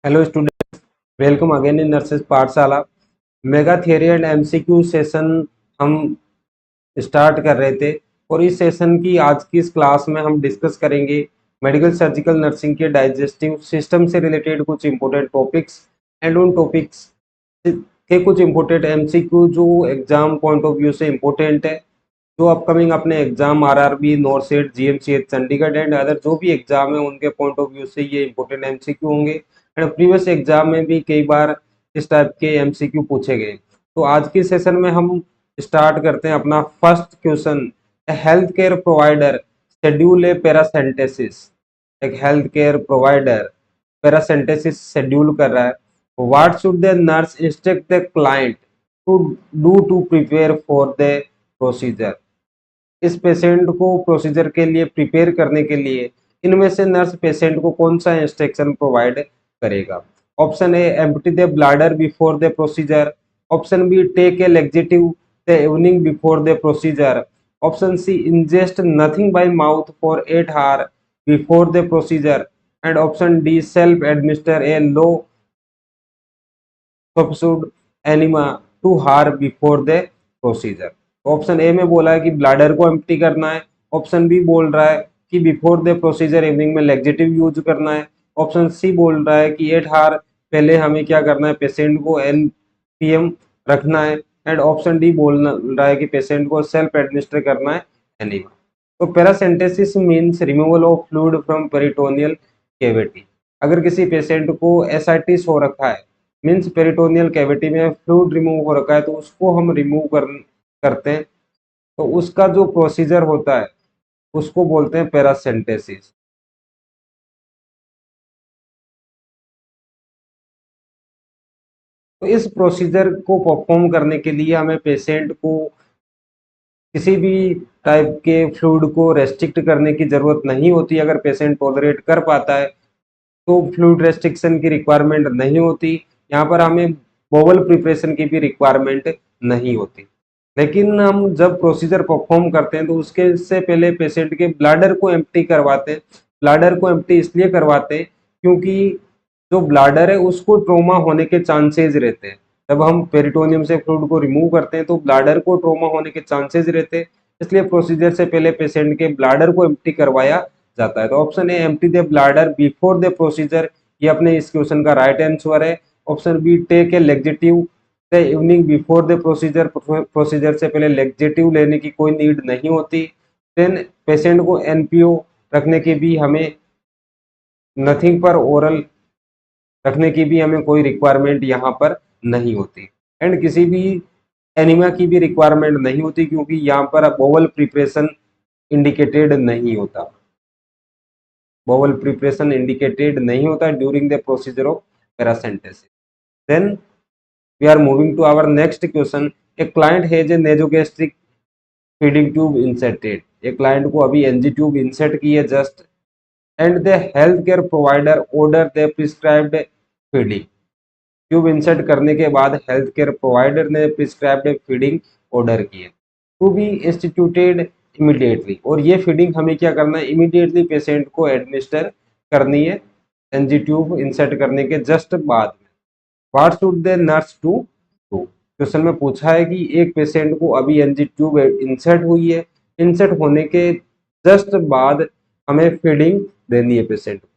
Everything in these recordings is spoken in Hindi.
Hello student, welcome again in nurses Pathshala. Mega theory and MCQ session हम स्टार्ट कर रहे थे और इस सेशन की आज की इस क्लास में हम डिस्कस करेंगे मेडिकल सर्जिकल नर्सिंग के डाइजेस्टिव सिस्टम से रिलेटेड कुछ इंपॉर्टेंट टॉपिक्स एंड उन टॉपिक्स के कुछ इंपॉर्टेंट एमसीक्यू जो एग्जाम पॉइंट ऑफ व्यू से इंपॉर्टेंट है, जो अपकमिंग अपने exam RRB, NORCET, GMCH Chandigarh and other जो भी एग्जाम है उनके पॉइंट ऑफ व्यू से ये इंपॉर्टेंट एमसीक्यू होंगे एंड प्रीवियस एग्जाम में भी कई बार इस टाइप के एमसीक्यू पूछे गए। तो आज के सेशन में हम स्टार्ट करते हैं अपना first question. Health care provider schedule a paracentesis. एक health care provider paracentesis schedule कर रहा है। What should the nurse instruct the client to do to prepare for the procedure. इस पेशेंट को प्रोसीजर के लिए प्रिपेयर करने के लिए इनमें से नर्स पेशेंट को कौन सा इंस्ट्रक्शन प्रोवाइड करेगा। Option A, empty the bladder before the procedure. Option B, take a laxative the evening before the procedure. Option C, ingest nothing by mouth for 8 hour before the procedure. And option D, self administer a low suds enema two hour before the procedure. Option A में बोला है कि ब्लैडर को एम्प्टी करना है। ऑप्शन बी बोल रहा है कि बिफोर द प्रोसीजर इवनिंग में लैक्सेटिव यूज करना है। ऑप्शन सी बोल रहा है कि 8 आवर पहले हमें क्या करना है, पेशेंट को एनपीएम रखना है। एंड ऑप्शन डी बोल रहा है कि पेशेंट को सेल्फ एडमिनिस्टर करना है एनिमा। तो paracentesis means removal of fluid from peritoneal cavity. अगर किसी पेशेंट को एसाइटिस हो रखा है, मीन्स पेरिटोनियल कैविटी में फ्लूइड रिमूव हो रखा है, तो उसको हम रिमूव करते हैं, तो उसका जो प्रोसीजर होता है उसको बोलते हैं पैरासेंटेसिस। तो इस प्रोसीजर को परफॉर्म करने के लिए हमें पेशेंट को किसी भी टाइप के फ्लूइड को रेस्ट्रिक्ट करने की जरूरत नहीं होती। अगर पेशेंट टॉलरेट कर पाता है तो फ्लूइड रेस्ट्रिक्शन की रिक्वायरमेंट नहीं होती। यहाँ पर हमें बोवल प्रिपरेशन की भी रिक्वायरमेंट नहीं होती। लेकिन हम जब प्रोसीजर परफॉर्म करते हैं तो उसके से पहले पेशेंट के ब्लैडर को एम्प्टी करवाते हैं। ब्लैडर को एम्प्टी इसलिए करवाते हैं क्योंकि जो ब्लैडर है उसको ट्रोमा होने के चांसेस रहते हैं। जब हम पेरिटोनियम से फ्लूइड को रिमूव करते हैं तो ब्लैडर को ट्रोमा होने के चांसेस रहते हैं, इसलिए प्रोसीजर से पहले पेशेंट के ब्लैडर को एम्प्टी करवाया जाता है। तो option A, empty the bladder before the procedure, ये अपने इस क्वेश्चन का राइट आंसर है। Option B, take a laxative the evening before the procedure. Procedure से पहले लैक्सेटिव लेने की कोई नीड नहीं होती। देन पेशेंट को एनपीओ रखने की भी हमें नथिंग पर ओरल रखने की भी हमें कोई रिक्वायरमेंट यहाँ पर नहीं होती। एंड किसी भी एनीमिया की भी रिक्वायरमेंट नहीं होती क्योंकि यहाँ पर बोवल प्रिपरेशन इंडिकेटेड नहीं होता। बोवल प्रिपरेशन इंडिकेटेड नहीं होता during the procedure of paracentesis. Then we are moving to our next question. A client has a nasogastric feeding tube inserted. A client को अभी एनजी ट्यूब इंसर्ट की है just, and the health care provider order the prescribed feeding. Tube insert करने के बाद हेल्थ केयर प्रोवाइडर ने प्रिस्क्राइब्ड फीडिंग ऑर्डर की है टू बी इंस्टीट्यूटेड इमीडिएटली। और ये फीडिंग हमें क्या करना है, इमीडिएटली पेशेंट को एडमिनिस्टर करनी है एनजी ट्यूब इंसर्ट करने के जस्ट बाद में। What should the nurse do do. Question में पूछा है कि एक पेशेंट को अभी एनजी ट्यूब इंसर्ट हुई है, इंसर्ट होने के जस्ट बाद हमें फीडिंग देनी है पेशेंट को।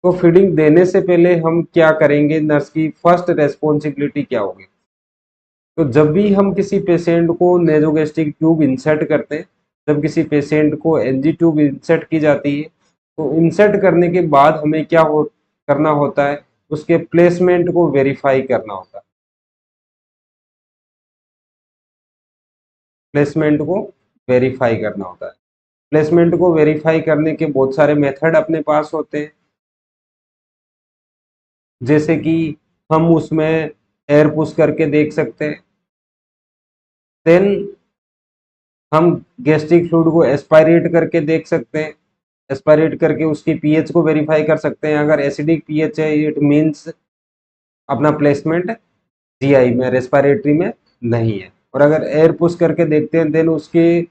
तो फीडिंग देने से पहले हम क्या करेंगे, नर्स की फर्स्ट रेस्पॉन्सिबिलिटी क्या होगी। तो जब भी हम किसी पेशेंट को नेजोगैस्ट्रिक ट्यूब इंसर्ट करते हैं, जब किसी पेशेंट को एनजी ट्यूब इंसर्ट की जाती है, तो इंसर्ट करने के बाद हमें क्या करना होता है, उसके प्लेसमेंट को वेरीफाई करना होता है। प्लेसमेंट को वेरीफाई करना होता है। प्लेसमेंट को वेरीफाई करने के बहुत सारे मेथड अपने पास होते हैं, जैसे कि हम उसमें एयर पुश करके देख सकते हैं। देन हम गैस्ट्रिक फ्लूइड को एस्पायरेट करके देख सकते हैं। एस्पायरेट करके उसकी पीएच को वेरीफाई कर सकते हैं। अगर एसिडिक पीएच है, इट मींस अपना प्लेसमेंट जीआई में, रेस्पिरेटरी में नहीं है। और अगर एयर पुश करके देखते हैं, देन उसके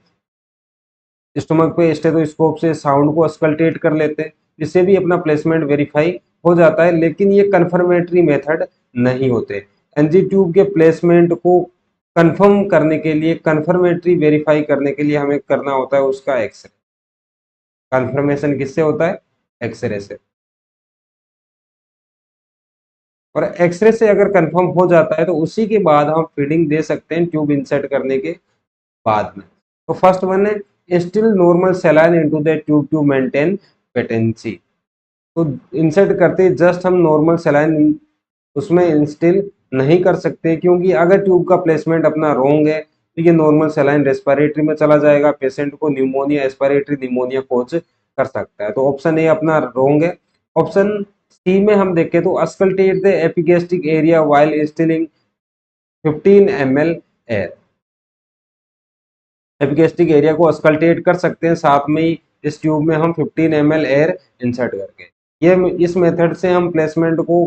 स्टोमक पे स्टेथोस्कोप से साउंड को अस्कल्टेट कर लेते हैं, जिससे भी अपना प्लेसमेंट वेरीफाई हो जाता है, लेकिन ये कंफर्मेटरी मेथड नहीं होते। एनजी ट्यूब के प्लेसमेंट को कंफर्म करने के लिए, कंफर्मेटरी वेरीफाई करने के लिए हमें करना होता है उसका एक्सरे। कंफर्मेशन किससे होता है? एक्सरे से। और एक्सरे से अगर कंफर्म हो जाता है तो उसी के बाद हम फीडिंग दे सकते हैं ट्यूब इंसर्ट करने के बाद में। तो फर्स्ट वन है instill normal saline into the tube to maintain patency. तो इंसर्ट करते जस्ट हम नॉर्मल सेलाइन उसमें इंस्टिल नहीं कर सकते, क्योंकि अगर ट्यूब का प्लेसमेंट अपना रोंग है तो ये नॉर्मल सेलाइन रेस्पिरेटरी में चला जाएगा, पेशेंट को न्यूमोनिया, एस्पिरेटरी न्यूमोनिया कोज कर सकता है। तो ऑप्शन ए अपना रोंग है। ऑप्शन सी में हम देखें तो auscultate the epigastric area while instilling 15 ml air. Epigastric area को अस्कल्टेट कर सकते हैं साथ में ही इस ट्यूब में हम 15 ml एयर इंसर्ट करके। ये इस मेथड से हम प्लेसमेंट को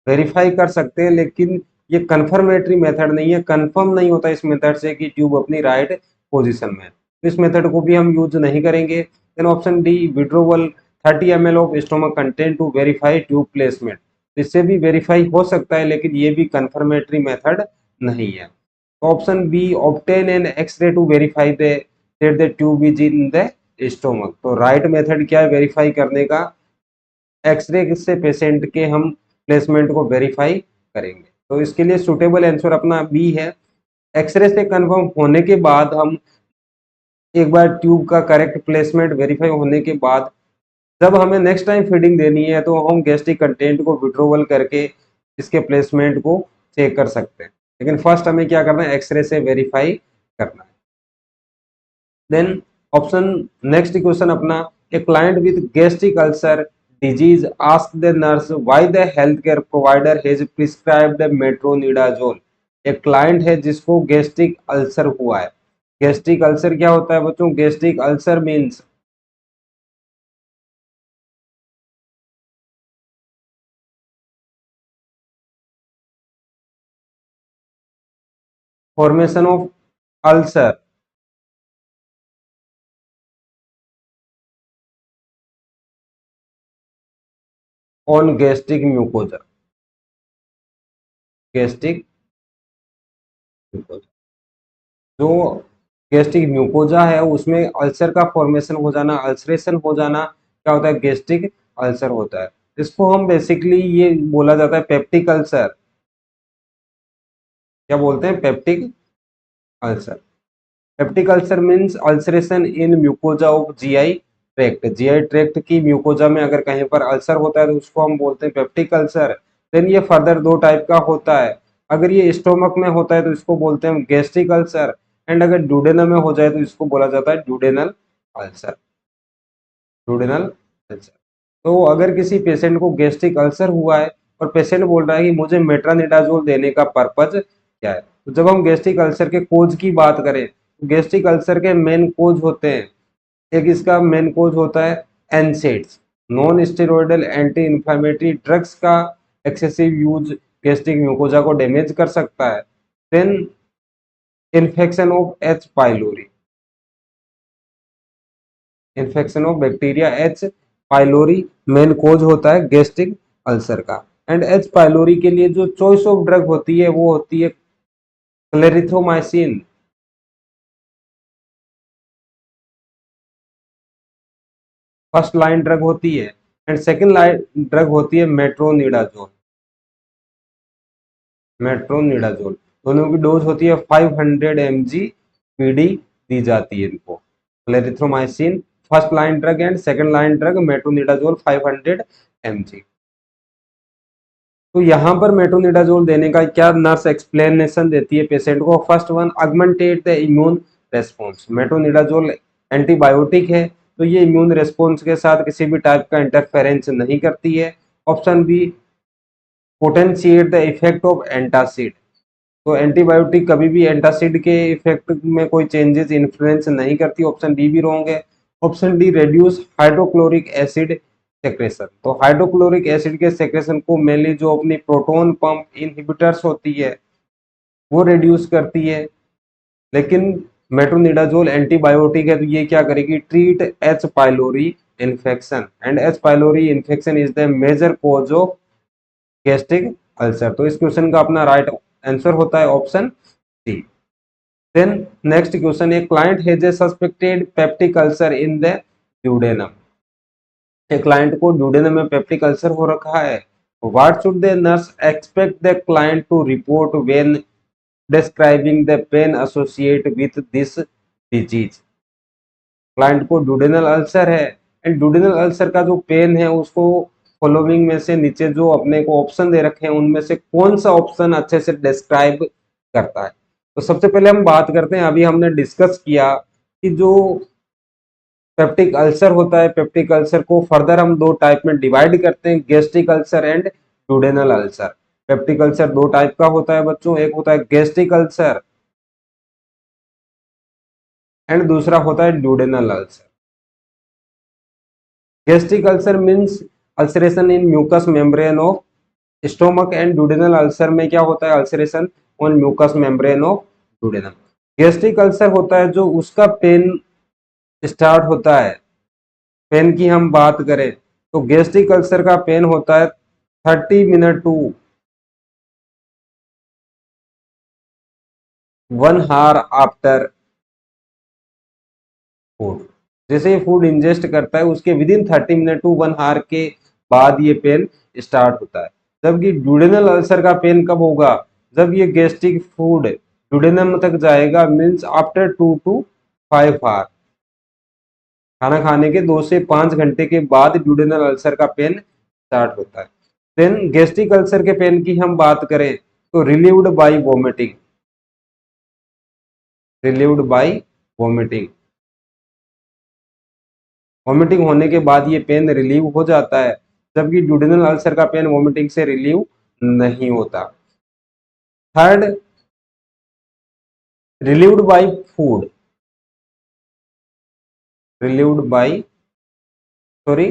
वेरीफाई कर सकते हैं, लेकिन ये कंफर्मेटरी मेथड नहीं है। कंफर्म नहीं होता इस मेथड से कि ट्यूब अपनी राइट पोजीशन में है, तो इस मेथड को भी हम यूज नहीं करेंगे। Then option D withdrawal 30 ml of stomach content to verify tube placement. इससे भी वेरीफाई हो सकता है, लेकिन ये भी कंफर्मेटरी मेथड नहीं है। Option B obtain an x-ray to verify that the tube is in the stomach. तो राइट मेथड क्या है वेरीफाई करने का? एक्सरे से पेशेंट के हम प्लेसमेंट को वेरीफाई करेंगे। तो इसके लिए सुटेबल आंसर अपना बी है। एक्सरे से कंफर्म होने के बाद हम एक बार ट्यूब का करेक्ट प्लेसमेंट वेरीफाई होने के बाद जब हमें नेक्स्ट टाइम फीडिंग देनी है तो हम गैस्ट्रिक कंटेंट को विड्रोवल करके इसके प्लेसमेंट को चेक कर सकते हैं, लेकिन फर्स्ट हमें क्या करना है? एक्सरे से वेरीफाई करना है। देन ऑप्शन नेक्स्ट क्वेश्चन अपना, a client with gastric ulcer disease ask the nurse why the health care provider has prescribed metronidazole. एक क्लाइंट है जिसको गैस्ट्रिक अल्सर हुआ है। गैस्ट्रिक अल्सर क्या होता है बच्चों? Gastric ulcer means formation of ulcer on gastric mucosa. Gastric mucosa, जो गैस्ट्रिक म्यूकोजा है उसमें अल्सर का फॉर्मेशन हो जाना, अल्सरेशन हो जाना क्या होता है? गैस्ट्रिक अल्सर होता है। इसको हम बेसिकली ये बोला जाता है पेप्टिक अल्सर। क्या बोलते हैं? Peptic ulcer. Peptic ulcer means ulceration in mucosa of GI tract. GI tract की म्यूकोजा में अगर कहीं पर अल्सर होता है तो उसको हम बोलते हैं पेप्टिक अल्सर। देन ये फर्दर दो टाइप का होता है। अगर ये स्टोमक में होता है तो इसको बोलते हैं गैस्ट्रिक अल्सर, एंड अगर ड्यूडेनम में हो जाए तो इसको बोला जाता है ड्यूडेनल अल्सर। Duodenal ulcer. तो अगर किसी पेशेंट को गैस्ट्रिक अल्सर हुआ है और पेशेंट बोल रहा है कि मुझे मेट्रानिडाजोल देने का पर्पज क्या है, तो जब हम गैस्ट्रिक अल्सर के कोज की बात करें तो गैस्ट्रिक अल्सर के मेन कोज होते हैं। एक इसका मेन कोज होता है NSAIDs, non steroidal anti inflammatory drugs का एक्सेसिव यूज गैस्ट्रिक म्यूकोजा को डैमेज कर सकता है। Then infection of H pylori, infection of bacteria H pylori main cause होता है गैस्ट्रिक अल्सर का। एंड एच पाइलोरी के लिए जो चॉइस ऑफ ड्रग होती है वो होती है क्लेरिथ्रोमाइसिन। फर्स्ट लाइन ड्रग होती है, एंड सेकंड लाइन ड्रग होती है मेट्रोनिडाजोल। मेट्रोनिडाजोल दोनों की डोज होती है 500 mg पीडी दी जाती है इनको। Clarithromycin first line drug and second line drug metronidazole 500 mg। तो यहाँ पर मेट्रोनिडाजोल देने का क्या नर्स एक्सप्लेनेशन देती है पेशेंट को? First one augmented the immune response. Metronidazole antibiotic है तो ये इम्यून रेस्पॉन्स के साथ किसी भी टाइप का इंटरफेरेंस नहीं करती है। Option B potentiate the effect of antacid. तो एंटीबायोटिक कभी भी एंटासिड के इफेक्ट में कोई चेंजेस इन्फ्लुएंस नहीं करती। ऑप्शन डी भी रॉन्ग है। Option D reduce hydrochloric acid secretion. तो हाइड्रोक्लोरिक एसिड के सेक्रेशन को मेनली जो अपनी प्रोटोन पंप इनहिबिटर्स होती है वो रिड्यूस करती है, लेकिन मेट्रोनिडाजोल एंटीबायोटिक है तो ये क्या करेगी? Treat H pylori infection and H pylori infection is the major cause of gastric ulcer। तो इस क्वेश्चन का अपना राइट आंसर होता है option C. Then next question, a client has a suspected peptic ulcer in the duodenum. एक क्लाइंट को ड्यूडेनम में पेप्टिक अल्सर हो रखा है। What should the nurse expect the client to report when describing the pain associate with this disease. Client को ड्यूडेनल अल्सर है एंड ड्यूडेनल अल्सर का जो पेन है उसको फॉलोइंग में से नीचे जो अपने को ऑप्शन दे रखे हैं उनमें से कौन सा ऑप्शन अच्छे से डिस्क्राइब करता है। तो सबसे पहले हम बात करते हैं, अभी हमने डिस्कस किया कि जो पेप्टिक अल्सर होता है, पेप्टिक अल्सर को फर्दर हम दो टाइप में डिवाइड करते हैं, gastric ulcer and duodenal ulcer. Peptic ulcer दो टाइप का होता है बच्चों, एक होता है गैस्ट्रिक अल्सर एंड दूसरा होता है duodenal ulcer. Gastric ulcer means ulceration in mucous membrane of stomach and duodenal ulcer में क्या होता है, ulceration on mucous membrane of duodenum. Gastric ulcer होता है जो उसका पेन स्टार्ट होता है, पेन की हम बात करें तो गैस्ट्रिक अल्सर का पेन होता है 30 minute to 1 hour after food. जैसे ही फूड इंजेस्ट करता है उसके within 30 minute to 1 hour के बाद ये पेन स्टार्ट होता है। जबकि ड्यूडेनल अल्सर का पेन कब होगा, जब ये गैस्ट्रिक फूड ड्यूडेनम तक जाएगा, मीन्स आफ्टर 2 to 5 आवर। खाना खाने के 2 से 5 घंटे के बाद ड्यूडेनल अल्सर का पेन स्टार्ट होता है। देन गैस्ट्रिक अल्सर के पेन की हम बात करें तो relieved by vomiting, relieved by vomiting. Vomiting होने के बाद ये पेन रिलीव हो जाता है, जबकि ड्यूडेनल अल्सर का पेन वोमिटिंग से रिलीव नहीं होता। Third, relieved by food, relieved by sorry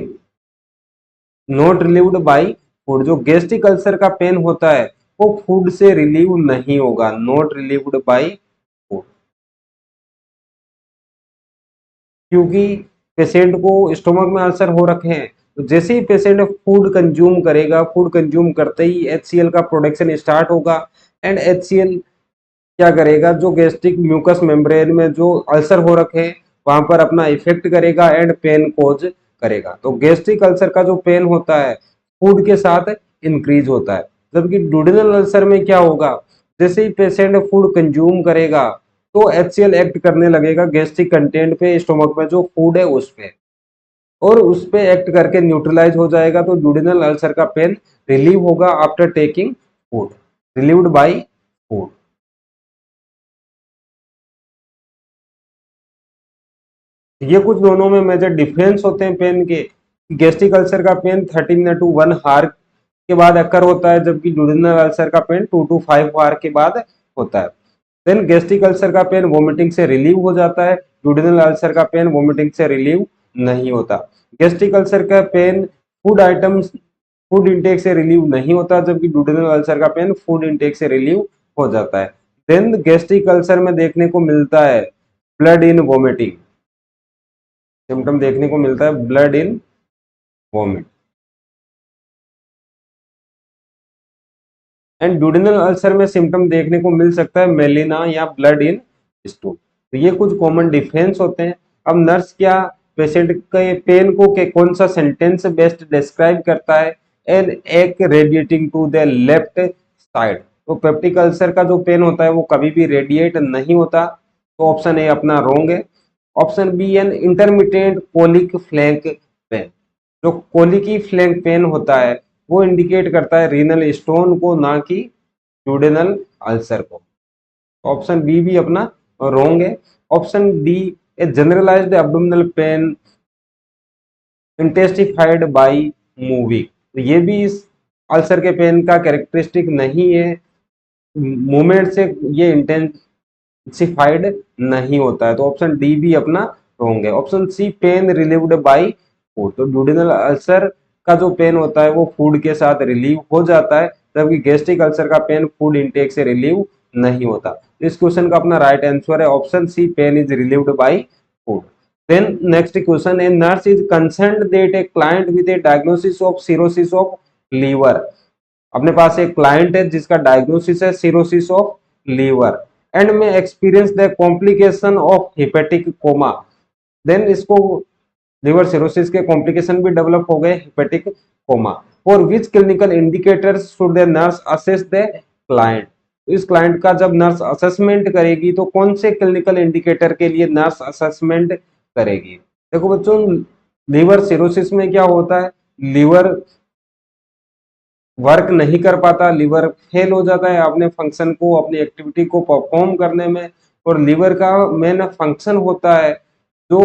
not relieved by food. जो गैस्ट्रिक अल्सर का पेन होता है वो फूड से रिलीव नहीं होगा, नॉट रिलीव्ड बाय फूड, क्योंकि पेशेंट को स्टोमक में अल्सर हो रखे हैं। तो जैसे ही पेशेंट फूड कंज्यूम करेगा, फूड कंज्यूम करते ही HCl का प्रोडक्शन स्टार्ट होगा एंड HCl क्या करेगा, जो गैस्ट्रिक म्यूकस मेम्ब्रेन में जो अल्सर हो रखे हैं वहां पर अपना इफेक्ट करेगा एंड पेन कोज करेगा। तो गैस्ट्रिक अल्सर का जो पेन होता है फूड के साथ इंक्रीज होता है। जबकि ड्यूडेनल अल्सर में क्या होगा, जैसे ही पेशेंट फूड कंज्यूम करेगा तो HCl एक्ट करने लगेगा गैस्ट्रिक कंटेंट पे, स्टोमक में जो फूड है उस पे, और उस पे एक्ट करके न्यूट्रलाइज हो जाएगा। तो ड्यूडेनल अल्सर का पेन रिलीव होगा after taking food, relieved by food. ये कुछ दोनों में मेजर डिफरेंस होते हैं पेन के। गैस्ट्रिक अल्सर का पेन 30 मिनट टू 1 आवर के बाद अकर होता है, जबकि ड्यूडेनल अल्सर का पेन 2 to 5 आवर के बाद होता है। देन गैस्ट्रिक अल्सर का पेन वोमिटिंग से रिलीव हो जाता है, ड्यूडेनल अल्सर का पेन वोमिटिंग से रिलीव नहीं होता। गैस्ट्रिक अल्सर का pain food items food intake से रिलीव नहीं होता, जबकि ड्यूडेनल अल्सर का पेन फूड इंटेक से रिलीव हो जाता है। देन गैस्ट्रिक अल्सर में देखने को मिलता है ब्लड इन वोमिटिंग, सिम्टम देखने को मिलता है blood in vomit. And duodenal ulcer में सिम्टम देखने को मिल सकता है मेलिना या ब्लड इन स्टूल। तो ये कुछ कॉमन डिफरेंस होते हैं। अब नर्स क्या पेशेंट के पेन को के कौन सा सेंटेंस बेस्ट डिस्क्राइब करता है, एंड एक radiating to the left side. तो पेप्टिक अल्सर का जो पेन होता है वो कभी भी रेडिएट नहीं होता, तो ऑप्शन ए अपना रॉन्ग है। Option B an intermittent colic flank pain. जो कोलिकी फ्लैंक पेन होता है वो इंडिकेट करता है रीनल स्टोन को, ना कि ड्यूडेनल अल्सर को। ऑप्शन बी भी अपना रॉन्ग है। Option D a generalised abdominal pain intensified by moving. तो ये भी इस अल्सर के पेन का कैरेक्टरिस्टिक नहीं है, मूवमेंट से ये इंटेंसिफाइड नहीं होता है। तो ऑप्शन डी भी अपना रॉन्ग है। Option C pain relieved by food. तो ड्यूडेनल अल्सर का जो पेन होता है वो फूड के साथ रिलीव हो जाता है, जबकि गैस्ट्रिक अल्सर का पेन फूड इंटेक से रिलीव नहीं होता। इस क्वेश्चन का अपना राइट आंसर है option C, pain is relieved by food. Then next question, a nurse is concerned that a client with a diagnosis of cirrhosis of liver, अपने पास एक क्लाइंट है जिसका डायग्नोसिस है cirrhosis of liver and may experience the complication of hepatic coma, then इसको लिवर सिरोसिस के कॉम्प्लिकेशन भी डेवलप हो गए hepatic coma. For which clinical indicators should the nurse assess the client, इस क्लाइंट का जब नर्स असेसमेंट करेगी तो कौन से क्लिनिकल इंडिकेटर के लिए नर्स असेसमेंट करेगी। देखो बच्चों, लीवर सिरोसिस में क्या होता है, लीवर वर्क नहीं कर पाता, लीवर फेल हो जाता है अपने फंक्शन को, अपनी एक्टिविटी को परफॉर्म करने में। और लीवर का मेन फंक्शन होता है जो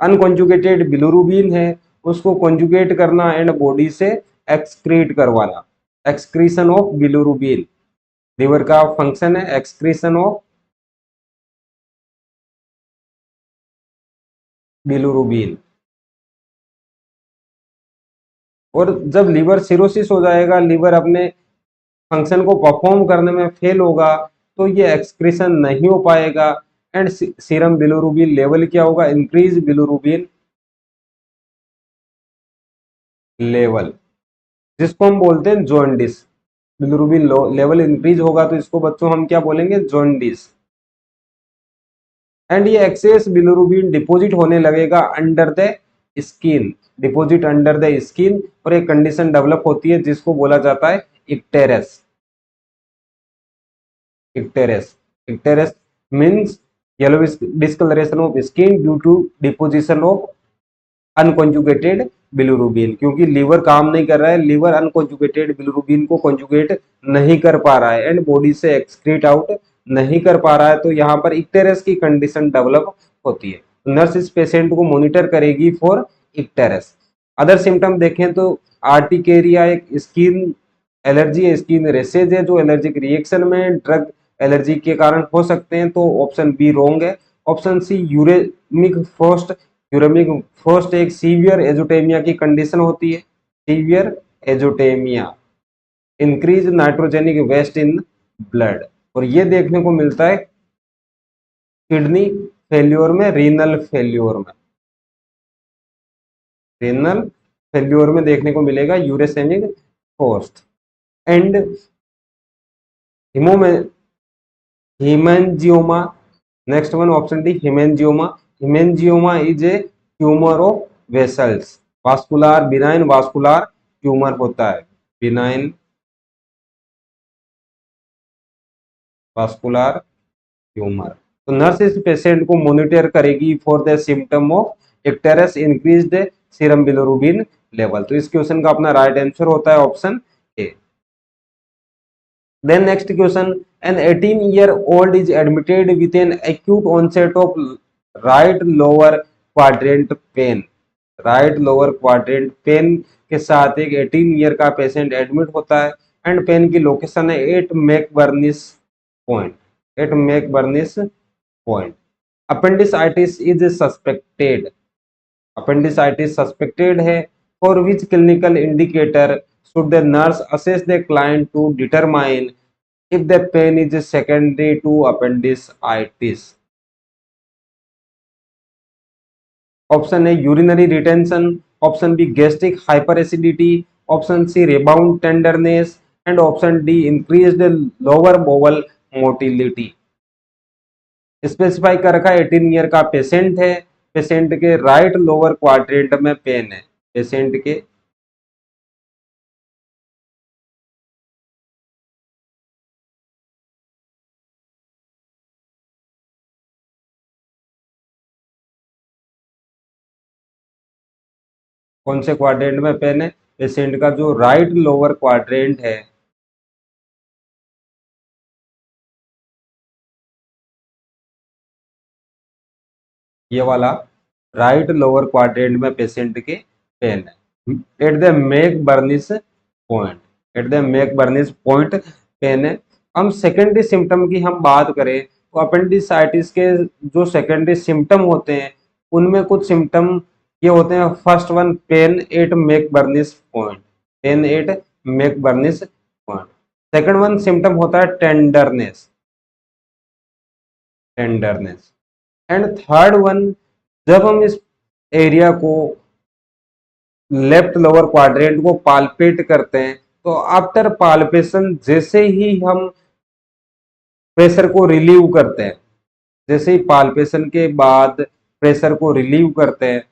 अनकॉन्जुगेटेड बिलिरुबिन है उसको कॉन्जुगेट करना एंड बॉडी से एक्सक्रीट करवाना, एक्सक्रीशन ऑफ बिलिरुबिन। लीवर का फंक्शन है एक्सक्रीशन ऑफ बिलिरुबिन। और जब लीवर सिरोसिस हो जाएगा, लीवर अपने फंक्शन को परफॉर्म करने में फेल होगा तो ये एक्सक्रीशन नहीं हो पाएगा एंड सीरम बिलिरुबिन लेवल क्या होगा, इंक्रीज बिलिरुबिन लेवल, जिसको हम बोलते हैं जॉन्डिस। बिलिरुबिन लेवल इंक्रीज होगा तो इसको बच्चों हम क्या बोलेंगे, जॉन्डिस। एंड ये एक्सेस बिलिरुबिन डिपॉजिट होने लगेगा under the skin, deposit under the skin, और एक कंडीशन डेवलप होती है जिसको बोला जाता है icterus. Icterus, icterus means yellowish discolouration of skin due to deposition of unconjugated bilirubin, क्योंकि लीवर काम नहीं कर रहा है, लीवर अनकॉन्जुगेटेड बिलिरुबिन को कॉन्जुगेट नहीं कर पा रहा है एंड बॉडी से एक्सक्रीट आउट नहीं कर पा रहा है, तो यहाँ पर इक्टेरस की कंडीशन डेवलप होती है। नर्स इस पेशेंट को मॉनिटर करेगी फॉर इक्टेरस। अदर सिम्टम देखें तो आर्टिकेरिया एक स्किन एलर्जी है, स्किन रेसेज है जो एलर्जिक रिएक्शन में ड्रग एलर्जी के कारण हो सकते हैं, तो ऑप्शन बी रोंग है। Option C uremic frost, uremic frost एक सीवियर एजोटेमिया की कंडीशन होती है, severe azotemia, increase nitrogenic waste in blood, और ये देखने को मिलता है किडनी फेल्योर में, रीनल फेल्योर में, रीनल फेल्योर में देखने को मिलेगा uremic frost. And hemangioma, next one option D hemangioma, hemangioma is a tumor of vessels, vascular benign vascular tumor होता है, benign vascular tumor। तो नर्स इस पेशेंट को मॉनिटर करेगी for the symptom of icterus increased serum bilirubin level, तो इस क्वेश्चन का अपना राइट आंसर होता है option A. Then next question, an 18-year-old is admitted with an acute onset of right lower quadrant pain. Right lower quadrant pen के साथ एक 18 ईयर का पेशेंट एडमिट होता है एंड पेन की लोकेशन है 8 McBurney's point, 8 McBurney's point. Appendicitis is suspected, appendicitis suspected है। For which clinical indicator should the nurse assess the client to determine if the pain is secondary to appendicitis? Option A urinary retention, option B gastric hyperacidity, option C rebound tenderness and option D increased lower bowel motility. Specify कर रखा है 18 ईयर का पेशेंट है, पेशेंट के राइट लोअर क्वाड्रेंट में पेन है, पेशेंट के कौन से क्वाड्रेंट में पेन है, पेशेंट का जो राइट लोअर क्वाड्रेंट है, ये वाला राइट लोअर क्वाड्रेंट में पेशेंट के पेन है, at the McBurney's point, at the McBurney's point pain है। हम सेकेंडरी सिम्टम की हम बात करें तो अपेंडिसाइटिस के जो सेकेंडरी सिम्टम होते हैं उनमें कुछ सिम्टम ये होते हैं। First one pain at McBurney's point, pain at McBurney's point. Second one symptom होता है tenderness, tenderness. And third one जब हम इस एरिया को लेफ्ट लोअर क्वाड्रेंट को पाल्पेट करते हैं, तो आफ्टर पाल्पेशन जैसे ही हम प्रेशर को रिलीव करते हैं, जैसे ही पाल्पेशन के बाद प्रेशर को रिलीव करते हैं,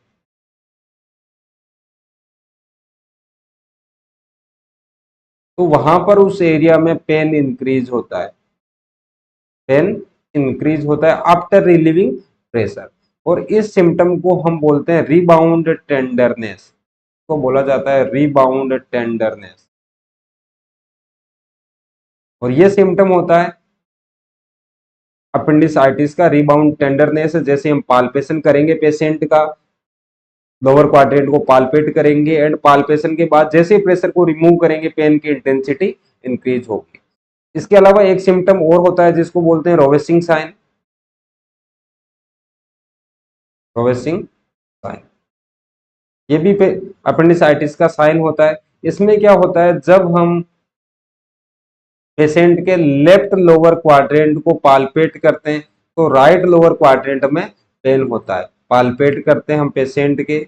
तो वहां पर उस एरिया में पेन इंक्रीज होता है, पेन इंक्रीज होता है आफ्टर रिलीविंग प्रेशर। और इस सिम्टम को हम बोलते हैं रीबाउंड टेंडरनेस, को बोला जाता है रीबाउंड टेंडरनेस। और ये सिम्टम होता है अपेंडिसाइटिस का, रिबाउंड टेंडरनेस। जैसे हम पाल्पेशन करेंगे पेशेंट का, लोअर क्वाड्रेंट को पाल्पेट करेंगे एंड पाल्पेशन के बाद जैसे प्रेशर को रिमूव करेंगे पेन की इंटेंसिटी इंक्रीज होगी। इसके अलावा एक सिम्टम और होता है जिसको बोलते हैं रोवेसिंग साइन, रोवेसिंग साइन। ये भी अपेंडिसाइटिस का साइन होता है। इसमें क्या होता है, जब हम पेशेंट के लेफ्ट लोअर क्वाड्रेंट को पाल्पेट करते हैं तो राइट लोअर क्वाड्रेंट में पेन होता है। पाल्पेट करते हैं हम पेशेंट के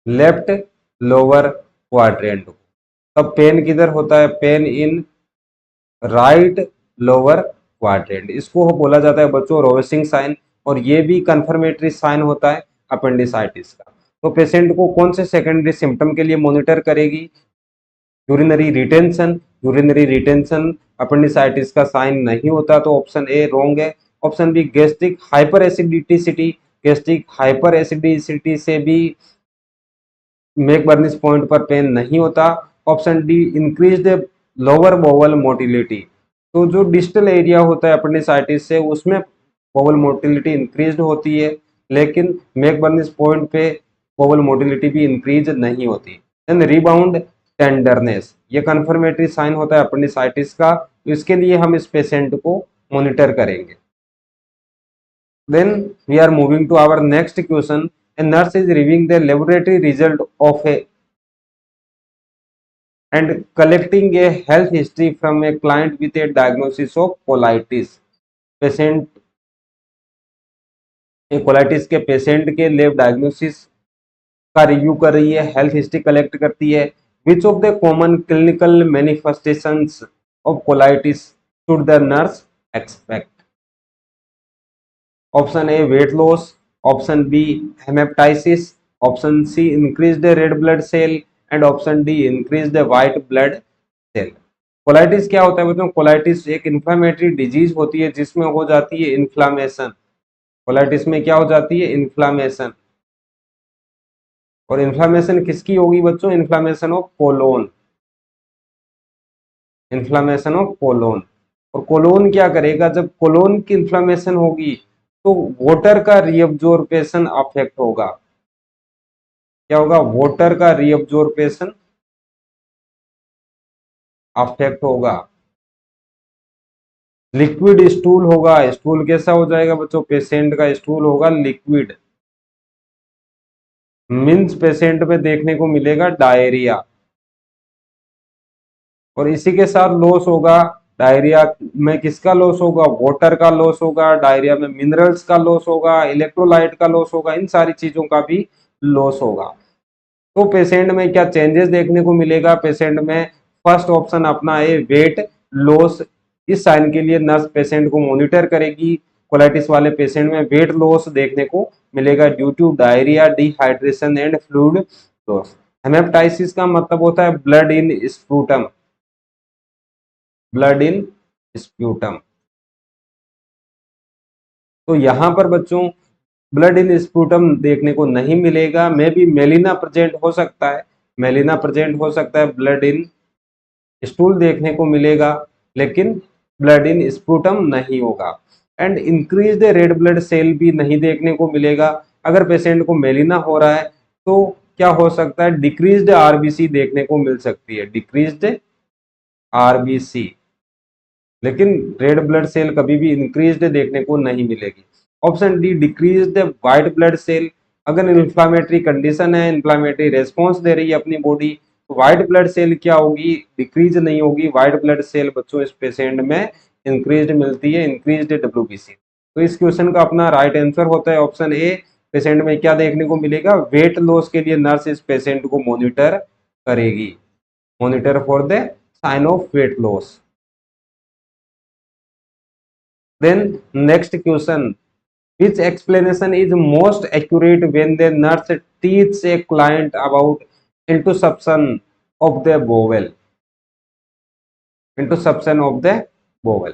लेफ्ट लोअर क्वाड्रेंट को, तब पेन किधर होता है, pain in right lower quadrant. इसको बोला जाता है बच्चों रोवेसिंग साइन। और ये भी कंफर्मेटरी साइन होता है अपेंडिसाइटिस का। तो पेशेंट को कौन से सेकेंडरी सिम्टम के लिए मॉनिटर करेगी, urinary retention. Urinary retention appendicitis का साइन नहीं होता, तो ऑप्शन ए रॉन्ग है। Option B gastric hyperacidity, gastric hyperacidity से भी मैकबर्निस पॉइंट पर पेन नहीं होता। Option D increase lower bowel motility, तो जो डिस्टल एरिया होता है अपेंडिसाइटिस से उसमें बोवल मोटिलिटी इंक्रीज होती है, लेकिन मैकबर्निस पॉइंट पे बोवल मोटिलिटी भी इंक्रीज नहीं होती। एंड रिबाउंड टेंडरनेस, ये कंफर्मेटरी साइन होता है अपेंडिसाइटिस का, तो इसके लिए हम इस पेशेंट को मॉनिटर करेंगे। Then we are moving to our next question. A nurse is reviewing the laboratory result of a and collecting a health history from a client with a diagnosis of colitis. Patient A colitis के पेशेंट के लैब डायग्नोसिस का रिव्यू कर रही है, हेल्थ हिस्ट्री कलेक्ट करती है। Which of the common clinical manifestations of colitis should the nurse expect. Option A weight loss, option B hemoptysis, option C increase the red blood cell and option D increase the white blood cell. Colitis क्या होता है बच्चों, कोलाइटिस एक इन्फ्लामेटरी डिजीज होती है जिसमें हो जाती है इन्फ्लामेशन। कोलाइटिस में क्या हो जाती है, इन्फ्लामेशन। और इन्फ्लामेशन किसकी होगी बच्चों, inflammation of colon, inflammation of colon. और कोलोन क्या करेगा, जब कोलोन की इन्फ्लामेशन होगी तो वाटर का रीअब्जॉर्प्शन अफेक्ट होगा। क्या होगा, वाटर का रीअब्जॉर्प्शन अफेक्ट होगा। लिक्विड स्टूल होगा, स्टूल कैसा हो जाएगा बच्चों, पेशेंट का स्टूल होगा लिक्विड। मीन्स पेशेंट में देखने को मिलेगा डायरिया। और इसी के साथ लॉस होगा, डायरिया में किसका लॉस होगा, वाटर का लॉस होगा, डायरिया में मिनरल्स का लॉस होगा, इलेक्ट्रोलाइट का लॉस होगा, इन सारी चीजों का भी लॉस होगा। तो पेशेंट में क्या चेंजेस देखने को मिलेगा, पेशेंट में फर्स्ट ऑप्शन अपना है वेट लॉस। इस साइन के लिए नर्स पेशेंट को मॉनिटर करेगी। कोलाइटिस वाले पेशेंट में वेट लॉस देखने को मिलेगा due to diarrhoea, dehydration and fluid loss. Hemoptysis का मतलब होता है blood in sputum, blood in sputum. तो यहां पर बच्चों ब्लड इन स्प्यूटम देखने को नहीं मिलेगा, मे बी मेलिना प्रेजेंट हो सकता है, मेलिना प्रेजेंट हो सकता है, ब्लड इन स्टूल देखने को मिलेगा लेकिन ब्लड इन स्प्यूटम नहीं होगा। And increase the red blood cell भी नहीं देखने को मिलेगा। अगर पेशेंट को मेलिना हो रहा है तो क्या हो सकता है, डिक्रीज्ड आरबीसी देखने को मिल सकती है, डिक्रीज्ड आरबीसी, लेकिन रेड ब्लड सेल कभी भी इंक्रीज्ड देखने को नहीं मिलेगी। Option D decrease the white blood cell, अगर इन्फ्लामेटरी कंडीशन है, इन्फ्लामेटरी रेस्पॉन्स दे रही है अपनी बॉडी, तो व्हाइट ब्लड सेल क्या होगी, डिक्रीज नहीं होगी। व्हाइट ब्लड सेल बच्चों इस पेशेंट में इंक्रीज्ड मिलती है, इंक्रीज्ड डब्ल्यूबीसी। तो इस क्वेश्चन का अपना राइट आंसर होता है ऑप्शन ए। पेशेंट में क्या देखने को मिलेगा, वेट लॉस के लिए नर्स इस पेशेंट को मॉनिटर करेगी, monitor for the sign of weight loss. Then next question, which explanation is most accurate when the nurse teaches a client about intussusception of the bowel, intussusception of the bowel?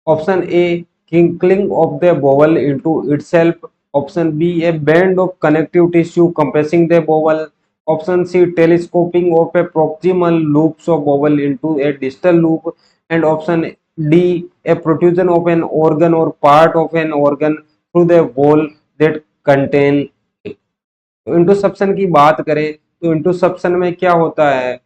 Option A, kinkling of the bowel into itself. Option B, a band of connective tissue compressing the bowel. Option C, telescoping of a proximal loops of bowel into a distal loop. And option D, a protrusion of an organ or part of an organ through the wall that contain it. तो इंटरसेप्शन की बात करें तो इंटरसेप्शन में क्या होता है,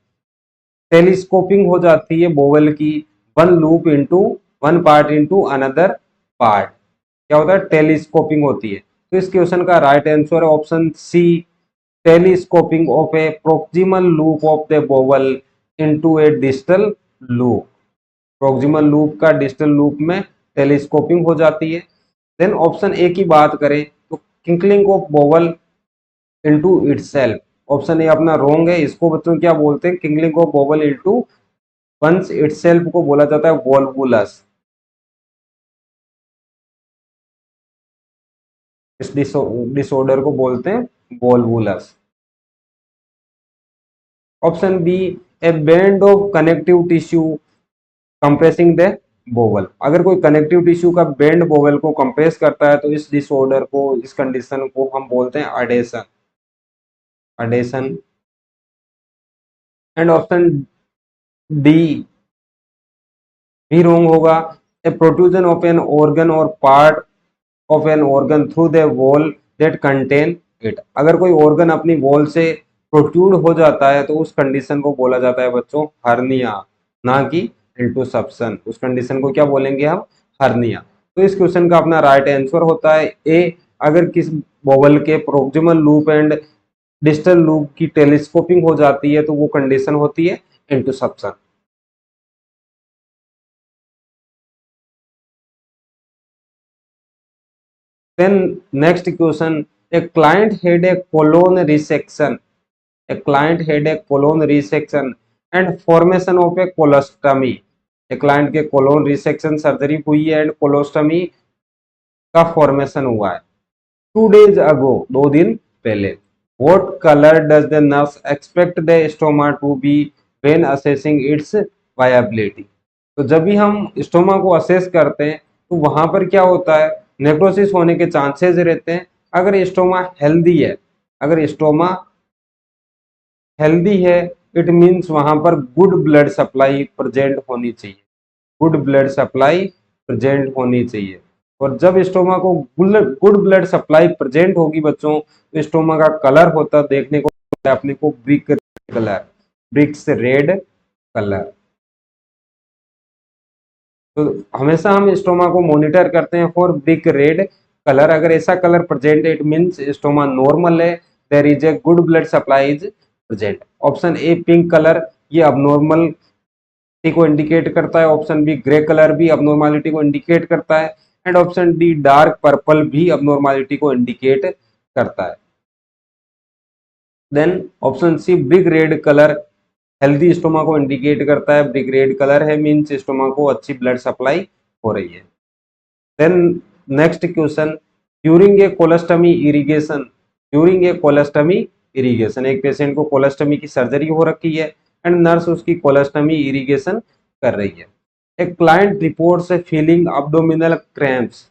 टेलीस्कोपिंग हो जाती है बोवेल की, one loop into one part into another part, क्या होता है, टेलीस्कोपिंग होती है। तो इस क्वेश्चन का राइट आंसर है option C, telescoping of a proximal loop of the bowel into a distal loop, proximal loop का डिस्टल लूप में टेलीस्कोपिंग हो जाती है। देन ऑप्शन ए की बात करें तो kinking of bowel into itself, option A अपना रॉन्ग है, इसको बच्चों क्या बोलते हैं, kinking of bowel into one's itself को बोला जाता है वॉल्वुलस। इस डिसऑर्डर को बोलते हैं volvulus. Option B, a band of connective tissue compressing the bowel, अगर कोई कनेक्टिव टिश्यू का बैंड बोवल को कंप्रेस करता है तो इस डिसऑर्डर को, इस कंडीशन को हम बोलते हैं अडेशन, अडेशन। एंड ऑप्शन डी भी रोंग होगा, ए प्रोट्रूजन ऑफ एन ऑर्गन और part of an organ through the wall that contain it, अगर कोई ऑर्गन अपनी वॉल से प्रोट्रूड हो जाता है तो उस कंडीशन को बोला जाता है बच्चों हर्निया, ना कि इंटरसेप्शन, उस कंडीशन को क्या बोलेंगे हम, हर्निया। तो इस क्वेश्चन का अपना राइट आंसर होता है ए, अगर किस बॉबल के proximal loop and distal loop की टेलीस्कोपिंग हो जाती है तो वो कंडीशन होती है interception. Then next question, a client had a colon resection, a client had a colon resection and formation of a colostomy, a client के colon resection सर्जरी हुई है एंड कोलोस्टमी का फॉर्मेशन हुआ है 2 days ago, 2 दिन पहले। What color does the nurse expect the stoma to be when assessing its viability? तो जब भी हम स्टोमा को असेस करते हैं तो वहां पर क्या होता है, नेक्रोसिस होने के चांसेस रहते हैं। अगर स्टोमा हेल्दी है, अगर स्टोमा हेल्दी है, इट मीन्स वहां पर गुड ब्लड सप्लाई प्रेजेंट होनी चाहिए, गुड ब्लड सप्लाई प्रेजेंट होनी चाहिए। और जब स्टोमा को गुड ब्लड सप्लाई प्रेजेंट होगी बच्चों, तो स्टोमा का कलर होता देखने को अपने को brick colour, bricks red colour. तो हमेशा हम स्टोमा को मॉनिटर करते हैं फॉर ब्रिक रेड कलर, अगर ऐसा colour present it means stoma normal है, there is a good blood supply is present. Option A pink colour ये अबनॉर्मलिटी को इंडिकेट करता है, ऑप्शन बी ग्रे कलर भी अबनॉर्मलिटी को इंडिकेट करता है, and option D dark purple भी अबनॉर्मलिटी को इंडिकेट करता है। Then option C brick red colour healthy stoma को इंडिकेट करता है, ब्रिक रेड कलर है मींस स्टोमा को अच्छी ब्लड सप्लाई हो रही है। Then next question, during a colostomy irrigation, during a colostomy irrigation, एक पेशेंट को कोलोस्टमी की सर्जरी हो रखी है एंड नर्स उसकी कोलोस्टमी इरिगेशन कर रही है। एक client reports feeling abdominal cramps,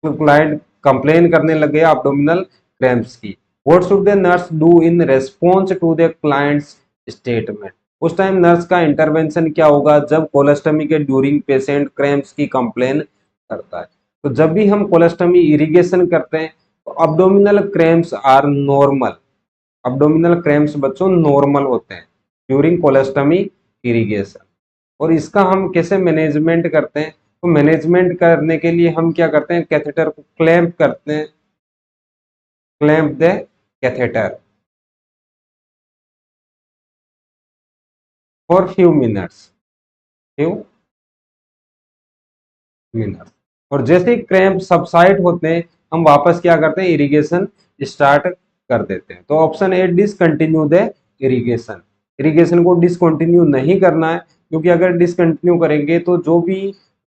तो क्लाइंट कंप्लेन करने लग गया अब्डोमिनल क्रैम्प्स की। What should the nurse do in response to the client's statement, उस टाइम नर्स का इंटरवेंशन क्या होगा जब कोलोस्टमी के ड्यूरिंग पेशेंट क्रैम्प्स की कंप्लेन करता है। तो जब भी हम कोलोस्टमी इरिगेशन करते हैं तो abdominal cramps are normal, abdominal cramps बच्चों नॉर्मल होते हैं ड्यूरिंग कोलोस्टमी इरिगेशन। और इसका हम कैसे मैनेजमेंट करते हैं, तो मैनेजमेंट करने के लिए हम क्या करते हैं, कैथेटर को क्लैंप करते हैं, clamp the catheter for few minutes, few minute. और जैसे ही क्रैम्प सबसाइड होते हैं हम वापस क्या करते हैं, इरिगेशन स्टार्ट कर देते हैं। तो option A, discontinue the irrigation. Irrigation को डिसकंटिन्यू नहीं करना है, क्योंकि अगर डिसकंटिन्यू करेंगे तो जो भी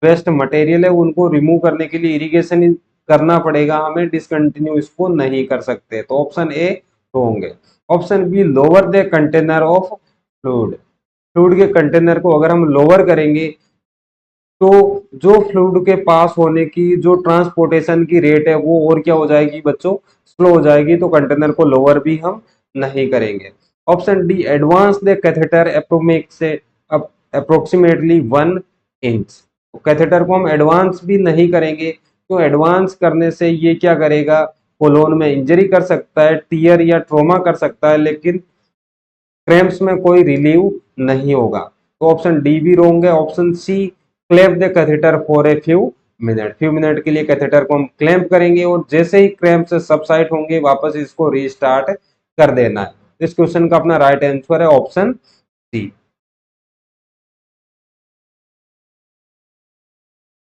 वेस्ट मटेरियल है उनको रिमूव करने के लिए इरिगेशन करना पड़ेगा हमें, डिसकंटिन्यू इसको नहीं कर सकते। तो ऑप्शन ए रॉन्ग है। Option B, lower the container of fluid. Fluid के कंटेनर को अगर हम लोअर करेंगे तो जो फ्लूइड के पास होने की जो ट्रांसपोर्टेशन की रेट है वो और क्या हो जाएगी बच्चों, स्लो हो जाएगी। तो कंटेनर को लोअर भी हम नहीं करेंगे। Option D, advance the catheter approximately 1 inch. Catheter को हम एडवांस भी नहीं करेंगे, तो एडवांस करने से ये क्या करेगा, कोलोन में इंजरी कर सकता है, टीयर या ट्रोमा कर सकता है, लेकिन क्रैम्प्स में कोई रिलीव नहीं होगा। तो ऑप्शन डी भी रोंग है। Option C, clamp the catheter for a few minute के लिए कैथेटर को हम क्लैंप करेंगे और जैसे ही क्रैम्प से सबसाइड होंगे वापस इसको रीस्टार्ट कर देना है। इस क्वेश्चन का अपना राइट आंसर है ऑप्शन सी।